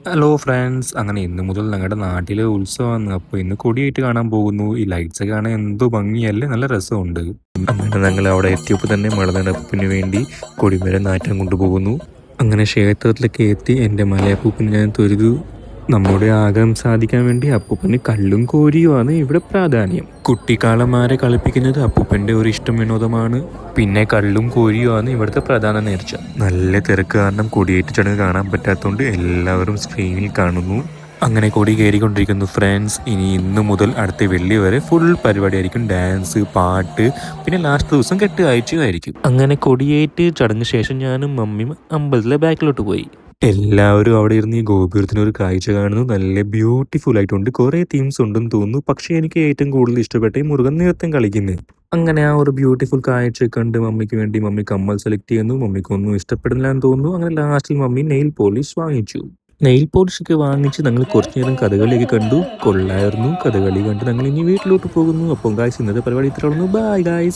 Hello friends, അങ്ങനെ ഇന്ന് മുതൽ ഞങ്ങളുടെ നാട്ടിലെ ഉത്സവമാണ്. അപ്പോൾ ഇന്ന് കൊടിയേറ്റ് കാണാൻ പോകുന്നു. ഈ ലൈറ്റ്സ് ഒക്കെ കാണാൻ എന്തോ ഭംഗിയല്ലേ, നല്ല രസമുണ്ട്. അങ്ങനെ ഞങ്ങൾ അവിടെ എത്തിയപ്പോൾ തന്നെ മലനടപ്പിന് വേണ്ടി കൊടിമരം നാറ്റാൻ കൊണ്ടുപോകുന്നു. അങ്ങനെ ക്ഷേത്രത്തിലൊക്കെ എത്തി എൻ്റെ മലയപ്പൂപ്പിന് ഞാൻ തൊഴുതു. നമ്മുടെ ആഗ്രഹം സാധിക്കാൻ വേണ്ടി അപ്പൂപ്പന് കള്ളും കോരിയുമാണ് ഇവിടെ പ്രാധാന്യം. കുട്ടിക്കാലന്മാരെ കളിപ്പിക്കുന്നത് അപ്പൂപ്പൻ്റെ ഒരു ഇഷ്ടം വിനോദമാണ്. പിന്നെ കള്ളും കോരിയുമാണ് ഇവിടുത്തെ പ്രധാന നേർച്ച. നല്ല തിരക്ക് കാരണം കൊടിയേറ്റ് ചടങ്ങ് കാണാൻ പറ്റാത്തതുകൊണ്ട് എല്ലാവരും സ്ക്രീനിൽ കാണുന്നു. അങ്ങനെ കൊടി കയറിക്കൊണ്ടിരിക്കുന്നു ഫ്രണ്ട്സ്. ഇന്ന് മുതൽ അടുത്ത വെള്ളി വരെ ഫുൾ പരിപാടി ആയിരിക്കും. ഡാൻസ്, പാട്ട്, പിന്നെ ലാസ്റ്റ് ദിവസം കെട്ടുകാഴ്ചയായിരിക്കും. അങ്ങനെ കൊടിയേറ്റ് ചടങ്ങ് ശേഷം ഞാനും മമ്മിയും അമ്പലത്തിലെ ബാക്കിലോട്ട് പോയി. എല്ലാവരും അവിടെ ഇരുന്ന് ഈ ഗോപുരത്തിന് ഒരു കാഴ്ച കാണുന്നു. നല്ല ബ്യൂട്ടിഫുൾ ആയിട്ടുണ്ട്. കുറേ തീംസ് ഉണ്ടെന്ന് തോന്നുന്നു. പക്ഷേ എനിക്ക് ഏറ്റവും കൂടുതൽ ഇഷ്ടപ്പെട്ട ഈ മുരുകൻ നൃത്തം കളിക്കുന്നത്. അങ്ങനെ ആ ഒരു ബ്യൂട്ടിഫുൾ കാഴ്ച കണ്ട് മമ്മിക്ക് വേണ്ടി മമ്മി കമ്മൽ സെലക്ട് ചെയ്യുന്നു. മമ്മിക്കൊന്നും ഇഷ്ടപ്പെടുന്നില്ല എന്ന് തോന്നുന്നു. അങ്ങനെ ലാസ്റ്റിൽ മമ്മി നെയിൽ പോളിഷ് വാങ്ങിച്ചു. നെയിൽ പോളിഷ് ഒക്കെ വാങ്ങിച്ച് ഞങ്ങൾ കുറച്ചു നേരം കഥകളിയൊക്കെ കണ്ടു. കൊള്ളായിരുന്നു. കഥകളി കണ്ട് ഞങ്ങൾ ഇനി വീട്ടിലോട്ട് പോകുന്നു. അപ്പം ഗായ്സ്, ഇന്നത്തെ പരിപാടി ഇത്രയുള്ളൂ. Bye guys.